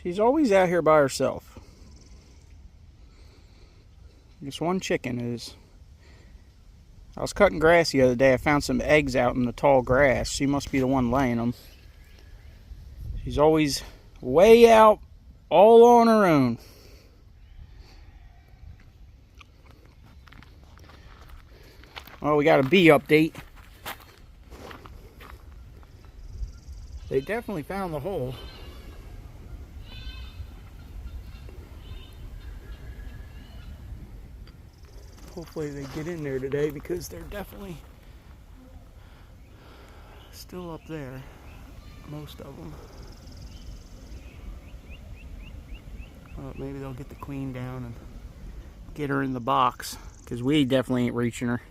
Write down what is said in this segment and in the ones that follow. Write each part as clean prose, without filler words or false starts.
She's always out here by herself. Just one chicken is... I was cutting grass the other day. I found some eggs out in the tall grass. She must be the one laying them. She's always way out, all on her own. Well, we got a bee update. They definitely found the hole. Hopefully they get in there today because they're definitely still up there, most of them. Well, maybe they'll get the queen down and get her in the box, because we definitely ain't reaching her.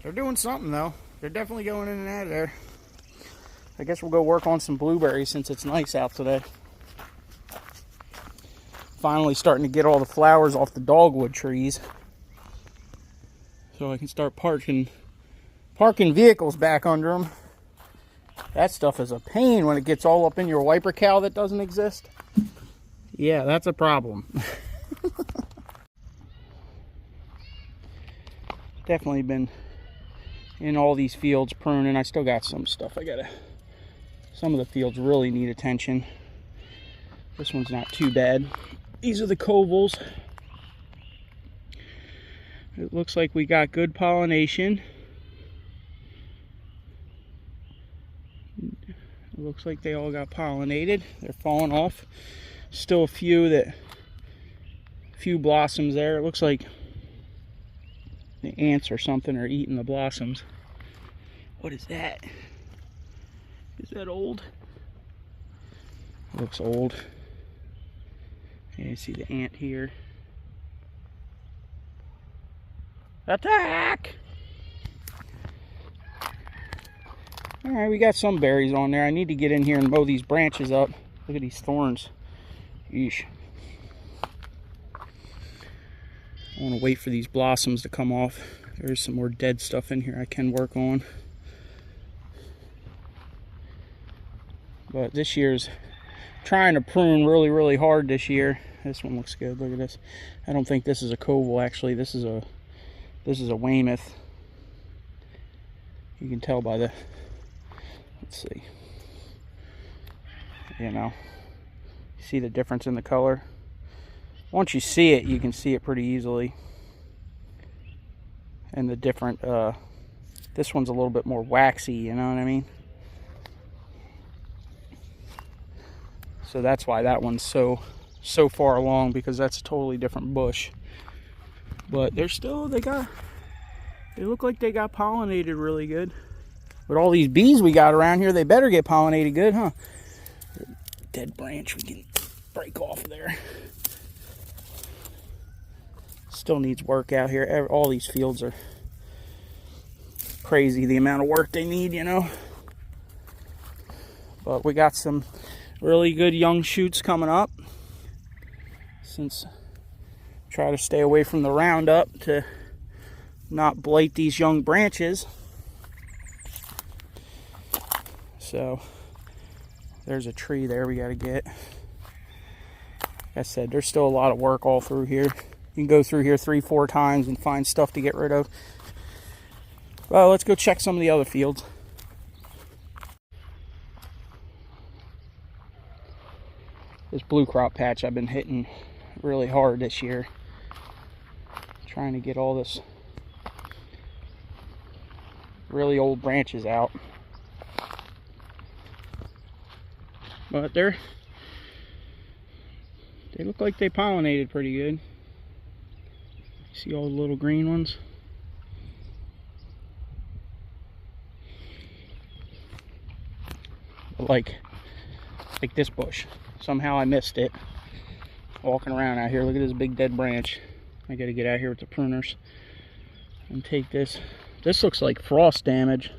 They're doing something though. They're definitely going in and out of there. I guess we'll go work on some blueberries since it's nice out today. Finally starting to get all the flowers off the dogwood trees, so I can start parking vehicles back under them. That stuff is a pain when it gets all up in your wiper cowl that doesn't exist. Yeah, that's a problem. Definitely been in all these fields pruning. I still got some stuff some of the fields really need attention. This one's not too bad. These are the covals. It looks like we got good pollination. It looks like they all got pollinated. They're falling off. Still a few blossoms there. It looks like the ants or something are eating the blossoms. What is that? Is that old? It looks old. Yeah, you see the ant here. Attack! Alright, we got some berries on there. I need to get in here and mow these branches up. Look at these thorns. Yeesh. I want to wait for these blossoms to come off. There's some more dead stuff in here I can work on. But this year's trying to prune really hard this year. This one looks good. Look at this. I don't think this is a coval actually. This is a Weymouth. You can tell by the, let's see. You know, see the difference in the color. Once you see it, you can see it pretty easily. And the different this one's a little bit more waxy, you know what I mean? So that's why that one's so far along, because that's a totally different bush. But they look like they got pollinated really good. With all these bees we got around here, they better get pollinated good, huh? Dead branch we can break off there. Still needs work out here. All these fields are crazy, the amount of work they need, you know. But we got some really good young shoots coming up, since try to stay away from the Roundup to not blight these young branches. So there's a tree there we got to get. Like I said, there's still a lot of work all through here. You can go through here 3-4 times and find stuff to get rid of. Well, let's go check some of the other fields. This blue crop patch I've been hitting really hard this year, trying to get all this really old branches out. But they look like they pollinated pretty good. See all the little green ones? Like this bush. Somehow I missed it. Walking around out here, look at this big dead branch. I gotta get out here with the pruners and take this. This looks like frost damage.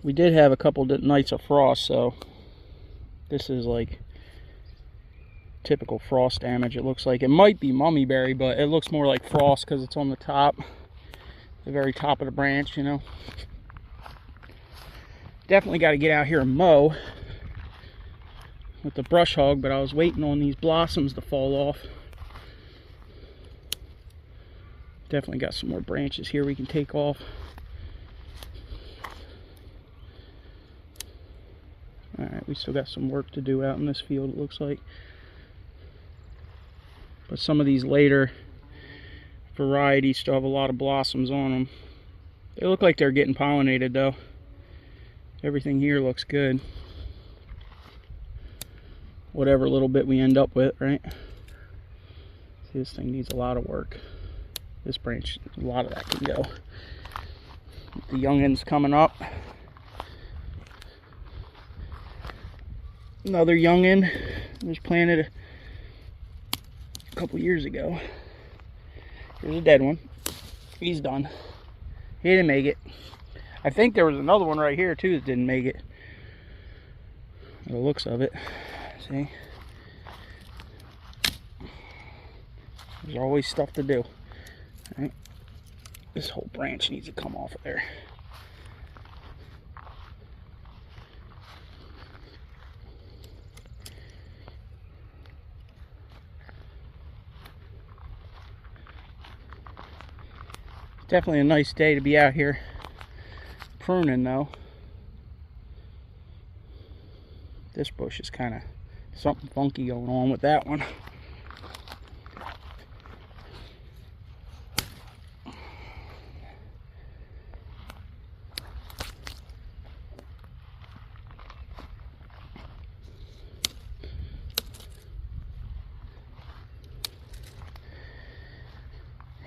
We did have a couple nights of frost, so this is like typical frost damage. It looks like it might be mummyberry, but it looks more like frost because it's on the top, the very top of the branch, you know. Definitely got to get out here and mow. with the brush hog, but I was waiting on these blossoms to fall off. Definitely got some more branches here we can take off. Alright, we still got some work to do out in this field, it looks like. But some of these later varieties still have a lot of blossoms on them. They look like they're getting pollinated though. Everything here looks good. Whatever little bit we end up with, right? See, this thing needs a lot of work. This branch, a lot of that can go. The youngins coming up. Another youngin was planted a couple years ago. Here's a dead one. He's done. He didn't make it. I think there was another one right here too that didn't make it. The looks of it. See? There's always stuff to do. Right? This whole branch needs to come off of there. Definitely a nice day to be out here pruning though. This bush is kind of something funky going on with that one.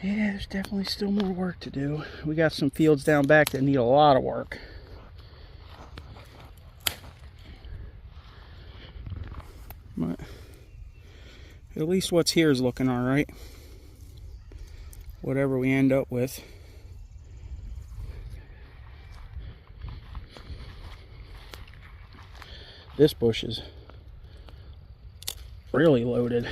Yeah, there's definitely still more work to do. We got some fields down back that need a lot of work. But at least what's here is looking all right. Whatever we end up with. This bush is really loaded.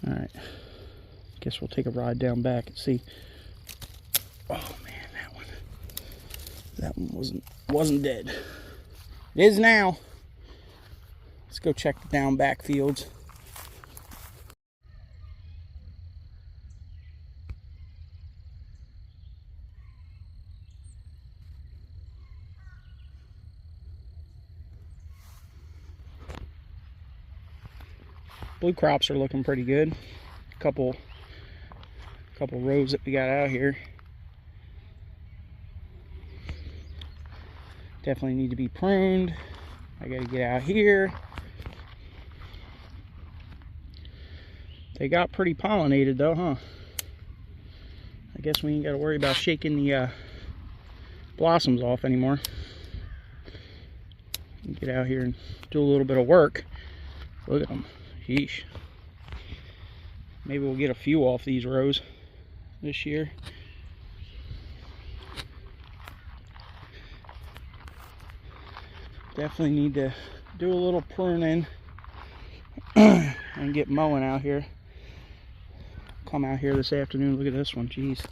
Alright, guess we'll take a ride down back and see. Oh man, that one wasn't dead. It is now. Let's go check the down back fields. Blue crops are looking pretty good. Couple rows that we got out here. Definitely need to be pruned. I gotta get out here. They got pretty pollinated though, huh? I guess we ain't gotta worry about shaking the blossoms off anymore. Get out here and do a little bit of work. Look at them. Yeesh. Maybe we'll get a few off these rows this year. Definitely need to do a little pruning and get mowing out here. Come out here this afternoon. Look at this one. Jeez.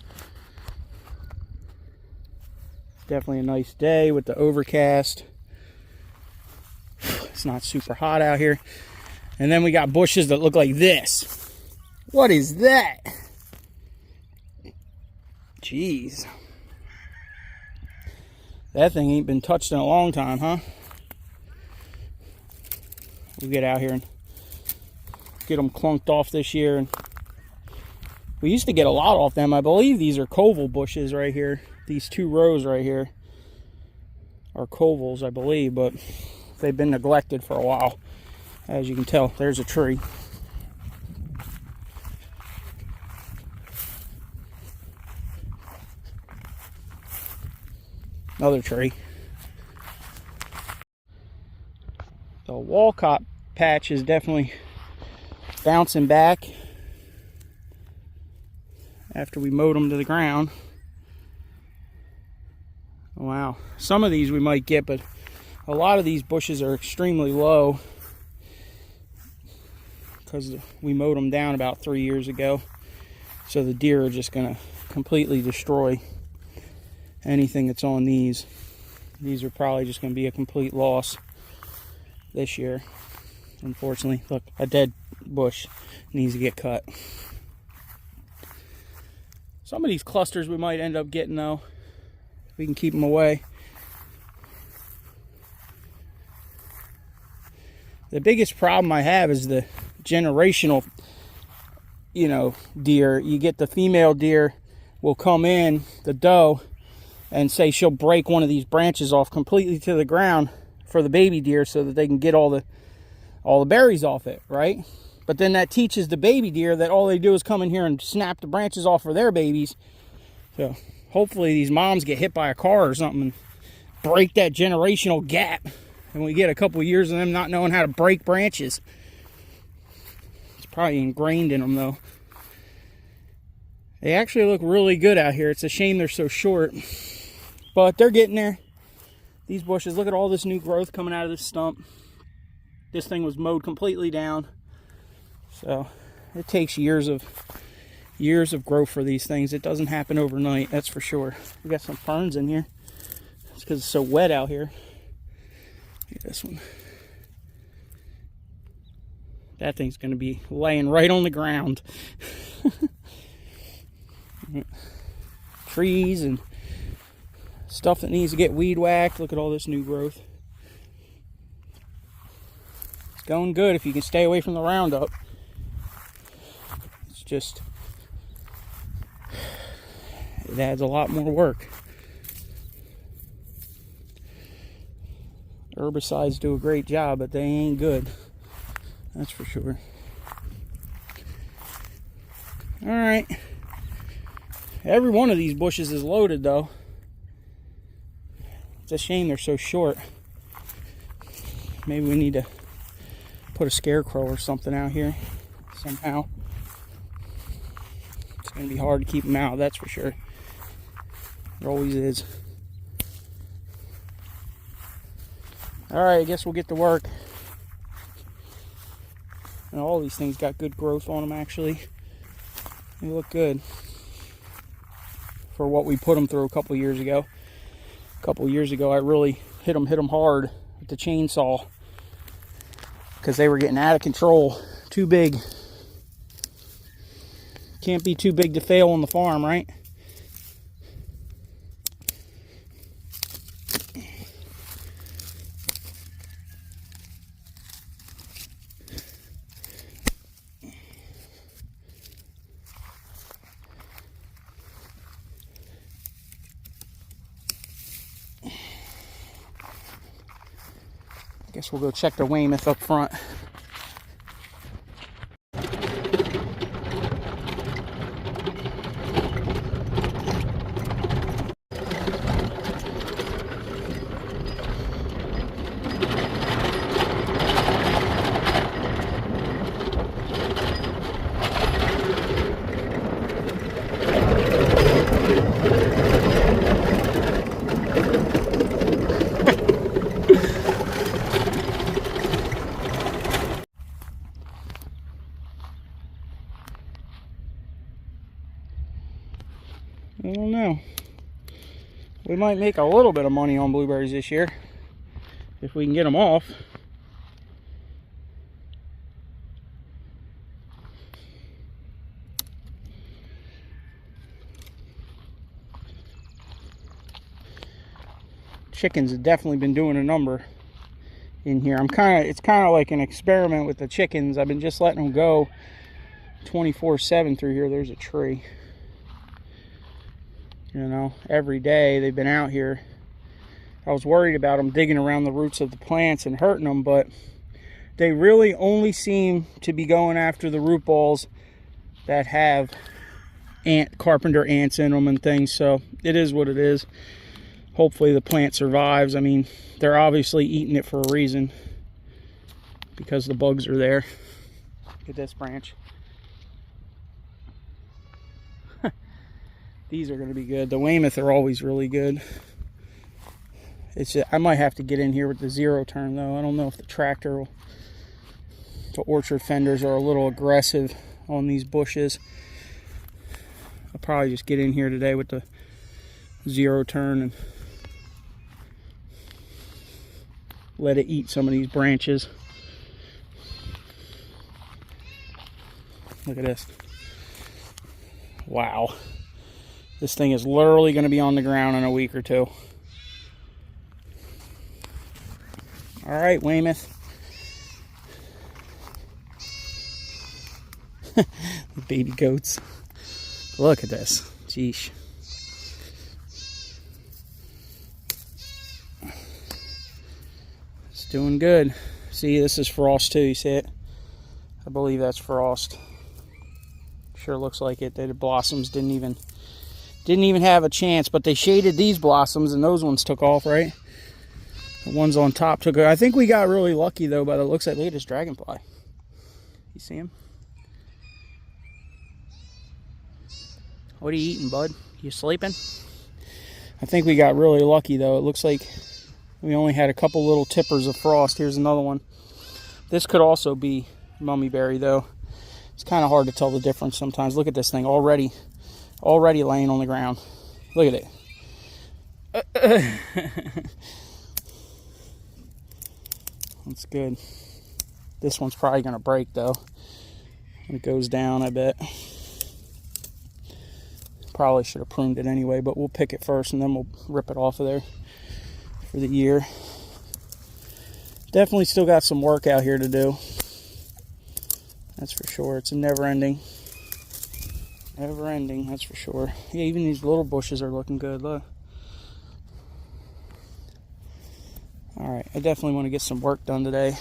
Definitely a nice day with the overcast. It's not super hot out here. And then we got bushes that look like this. What is that? Jeez. That thing ain't been touched in a long time, huh? We'll get out here and get them clunked off this year. And we used to get a lot off them. I believe these are coval bushes right here. These two rows right here are covals, I believe, but they've been neglected for a while. As you can tell, there's a tree. Another tree. The Walcott patch is definitely bouncing back after we mowed them to the ground. Wow, some of these we might get, but a lot of these bushes are extremely low because we mowed them down about 3 years ago. So the deer are just going to completely destroy anything that's on these. These are probably just going to be a complete loss this year, unfortunately. Look, a dead bush needs to get cut. Some of these clusters we might end up getting, though. We can keep them away. The biggest problem I have is the generational, deer. You get the female deer will come in, the doe, and say she'll break one of these branches off completely to the ground for the baby deer so that they can get all the berries off it, right? But then that teaches the baby deer that all they do is come in here and snap the branches off for their babies. So hopefully these moms get hit by a car or something and break that generational gap. And we get a couple of years of them not knowing how to break branches. It's probably ingrained in them, though. They actually look really good out here. It's a shame they're so short. But they're getting there. These bushes, look at all this new growth coming out of this stump. This thing was mowed completely down. So it takes years of growth for these things. It doesn't happen overnight, that's for sure. We got some ferns in here. It's because it's so wet out here. Look at this one. That thing's going to be laying right on the ground. Trees and stuff that needs to get weed whacked. Look at all this new growth. It's going good if you can stay away from the Roundup. It's just, it adds a lot more work. Herbicides do a great job, but they ain't good. That's for sure. All right. Every one of these bushes is loaded, though. It's a shame they're so short. Maybe we need to put a scarecrow or something out here somehow. It's going to be hard to keep them out, that's for sure. It always is. Alright, I guess we'll get to work. And all these things got good growth on them, actually. They look good for what we put them through a couple years ago. A couple years ago, I really hit them hard with the chainsaw because they were getting out of control. Too big. Can't be too big to fail on the farm, right? I guess we'll go check the Weymouth up front. I don't know. We might make a little bit of money on blueberries this year if we can get them off. Chickens have definitely been doing a number in here. It's kind of like an experiment with the chickens. I've been just letting them go 24/7 through here. There's a tree. You know, every day they've been out here. I was worried about them digging around the roots of the plants and hurting them, but they really only seem to be going after the root balls that have carpenter ants in them and things. So it is what it is. Hopefully the plant survives. I mean, they're obviously eating it for a reason. because the bugs are there. Look at this branch. These are going to be good. The Weymouth are always really good. It's just, I might have to get in here with the 0 turn though. I don't know if the tractor will. The orchard fenders are a little aggressive on these bushes. I'll probably just get in here today with the 0 turn and let it eat some of these branches. Look at this. Wow. This thing is literally going to be on the ground in a week or two. All right, Weymouth. The baby goats. Look at this. Jeesh. It's doing good. See, this is frost too. You see it? I believe that's frost. Sure looks like it. The blossoms didn't even have a chance, but they shaded these blossoms and those ones took off, right? The ones on top took off. I think we got really lucky though by the looks of it. Look at this dragonfly. You see him? What are you eating, bud? You sleeping? I think we got really lucky though. It looks like we only had a couple little tippers of frost. Here's another one. This could also be mummyberry though. It's kind of hard to tell the difference sometimes. Look at this thing already laying on the ground. Look at it. That's good. This one's probably going to break though when it goes down, I bet. Probably should have pruned it anyway, but we'll pick it first and then we'll rip it off of there for the year. Definitely still got some work out here to do. That's for sure. It's a never ending, that's for sure. Yeah, even these little bushes are looking good. Look. All right, I definitely want to get some work done today.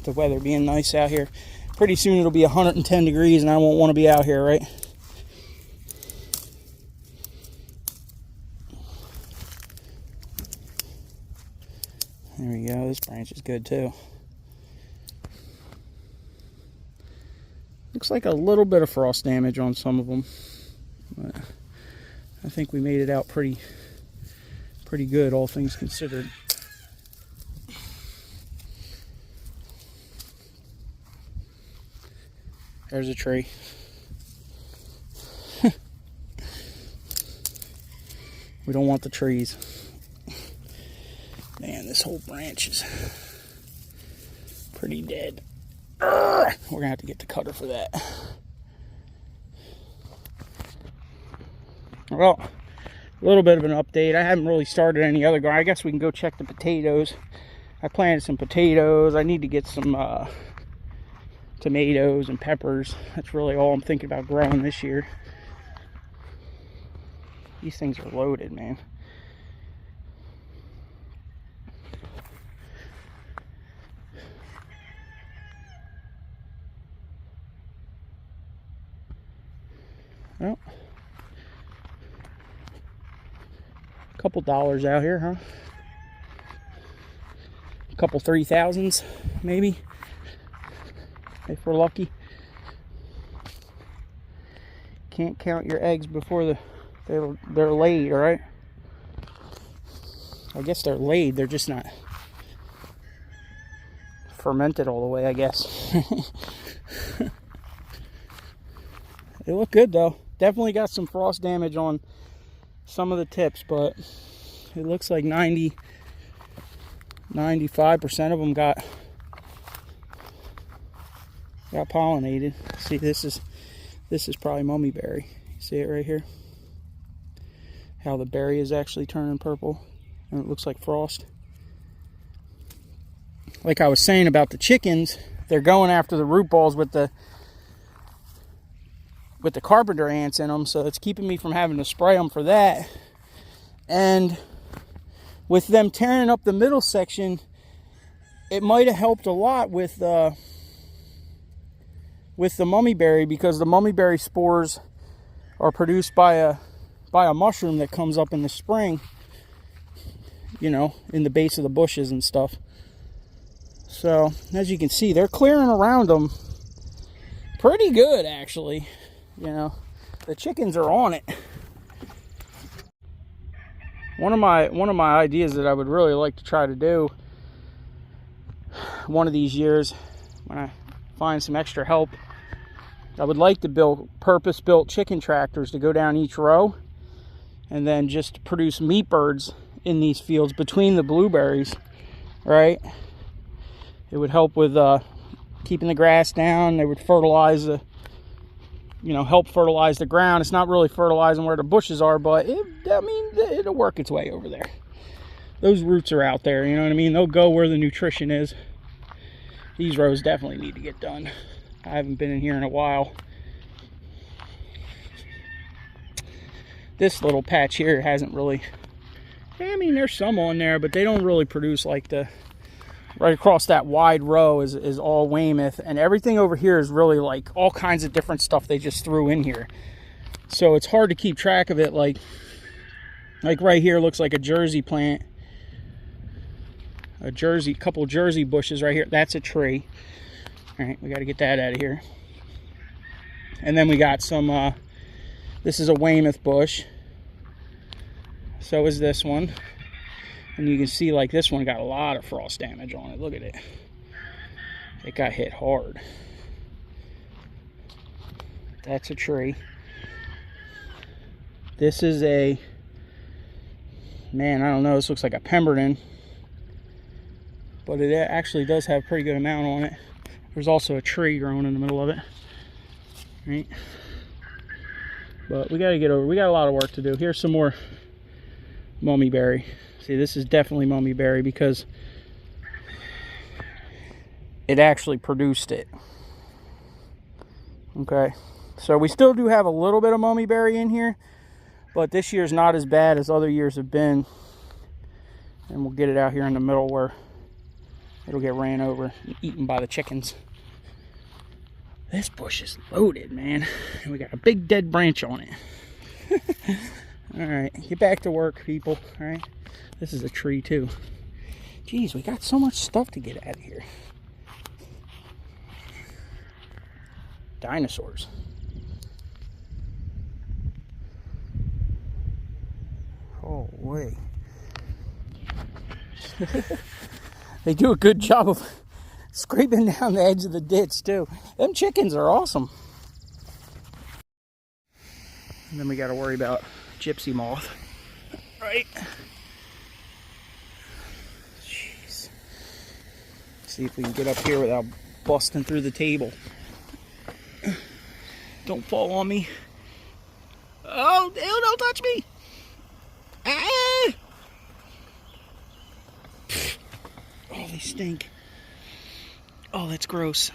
The weather being nice out here. Pretty soon it'll be 110 degrees and I won't want to be out here, right? There we go. This branch is good too. Looks like a little bit of frost damage on some of them, but I think we made it out pretty good, all things considered. There's a tree. We don't want the trees. Man, this whole branch is pretty dead. We're gonna have to get the cutter for that. Well, a little bit of an update. I haven't really started any other garden. I guess we can go check the potatoes. I planted some potatoes. I need to get some tomatoes and peppers. That's really all I'm thinking about growing this year. These things are loaded, man. Well, a couple dollars out here, huh? A couple 3,000s, maybe, if we're lucky. Can't count your eggs before they're laid, all right? I guess they're laid. They're just not fermented all the way, I guess. They look good though. Definitely got some frost damage on some of the tips, but it looks like 95% of them got pollinated. See, this is probably mummyberry. You see it right here? How the berry is actually turning purple and it looks like frost. Like I was saying about the chickens, they're going after the root balls with the carpenter ants in them, so it's keeping me from having to spray them for that. And with them tearing up the middle section, it might have helped a lot with the mummyberry, because the mummyberry spores are produced by a mushroom that comes up in the spring, you know, in the base of the bushes and stuff. So as you can see, they're clearing around them pretty good, actually. You know, the chickens are on it. One of my ideas that I would really like to try to do one of these years, when I find some extra help, I would like to build purpose-built chicken tractors to go down each row and then just produce meat birds in these fields between the blueberries, right? It would help with keeping the grass down. They would fertilize the, help fertilize the ground. It's not really fertilizing where the bushes are, but it'll work its way over there. Those roots are out there, you know what I mean? They'll go where the nutrition is. These rows definitely need to get done. I haven't been in here in a while. This little patch here hasn't really, there's some on there, but they don't really produce like right across that wide row is all Weymouth, and everything over here is really like all kinds of different stuff they just threw in here. So it's hard to keep track of it. Like right here looks like a Jersey plant. Couple Jersey bushes right here. That's a tree. All right, we got to get that out of here. And then we got some, this is a Weymouth bush. So is this one. And you can see like this one got a lot of frost damage on it. Look at it. It got hit hard. That's a tree. This is a, man, I don't know, this looks like a Pemberton. But it actually does have a pretty good amount on it. There's also a tree growing in the middle of it. Right? But we got to get over, we got a lot of work to do. Here's some more mummy berry. See, this is definitely mummy berry because it actually produced it. Okay. So we still do have a little bit of mummy berry in here, but this year's not as bad as other years have been. And we'll get it out here in the middle where it'll get ran over and eaten by the chickens. This bush is loaded, man. And we got a big dead branch on it. All right, get back to work, people. All right, this is a tree too. Jeez, we got so much stuff to get out of here. Dinosaurs. Holy. They do a good job of scraping down the edge of the ditch too. Them chickens are awesome. And then we got to worry about gypsy moth, right? Jeez. See if we can get up here without busting through the table. Don't fall on me. Oh, ew, don't touch me. Ah! Oh, they stink. Oh, that's gross.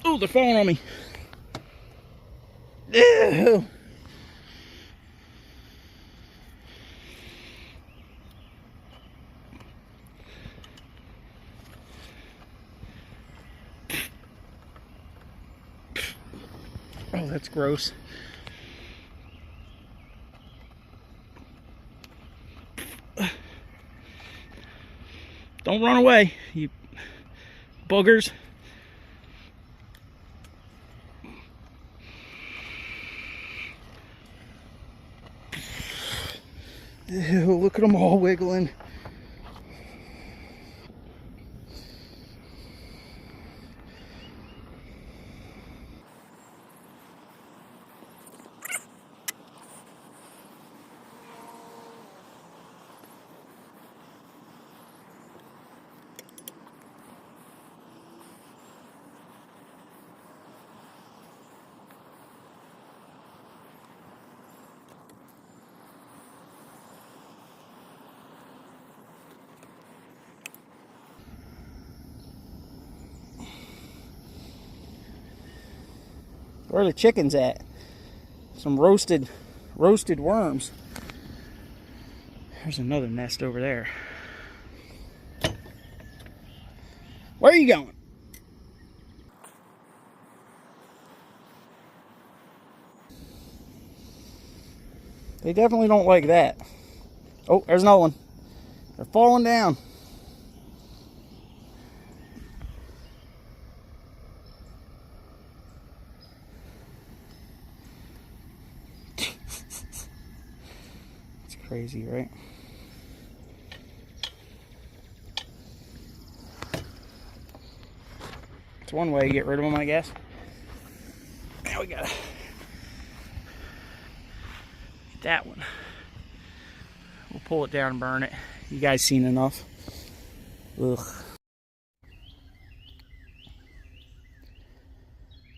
Oh, they're falling on me. Ew. Oh, that's gross. Don't run away, you boogers. Ew, look at them all wiggling. Where are the chickens at? Some roasted worms. There's another nest over there. Where are you going? They definitely don't like that. Oh, there's another one. They're falling down. It's crazy, right? It's one way to get rid of them, I guess. Now we gotta get that one. We'll pull it down and burn it. You guys seen enough. Ugh.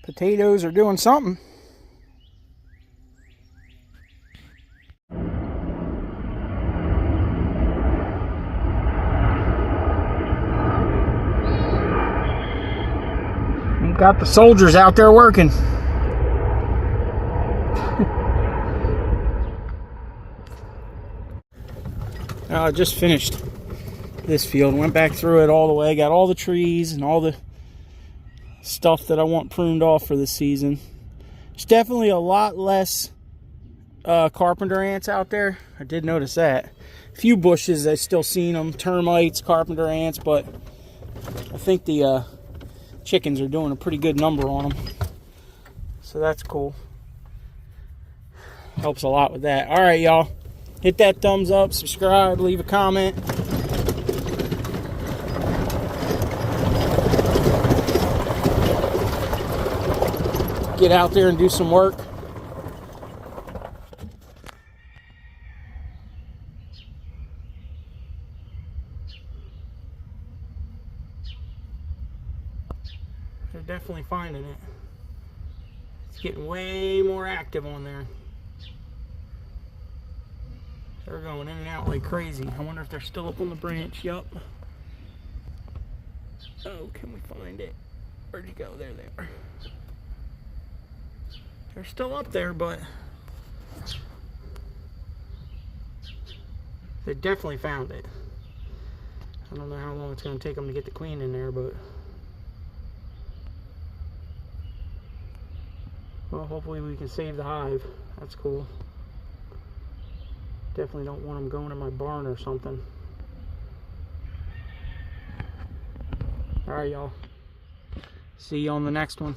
Potatoes are doing something. We've got the soldiers out there working. I just finished this field, went back through it all the way, got all the trees and all the stuff that I want pruned off for this season. There's definitely a lot less carpenter ants out there. I did notice that. A few bushes, I still seen them, termites, carpenter ants, but I think the chickens are doing a pretty good number on them. So that's cool. Helps a lot with that. All right, y'all. Hit that thumbs up, subscribe, leave a comment. Get out there and do some work. They're definitely finding it. It's getting way more active on there. They're going in and out like crazy. I wonder if they're still up on the branch. Yup. Oh, can we find it? Where'd you go? There they are. They're still up there, but they definitely found it. I don't know how long it's going to take them to get the queen in there, but well, hopefully we can save the hive. That's cool. Definitely don't want them going in my barn or something. All right, y'all. See you on the next one.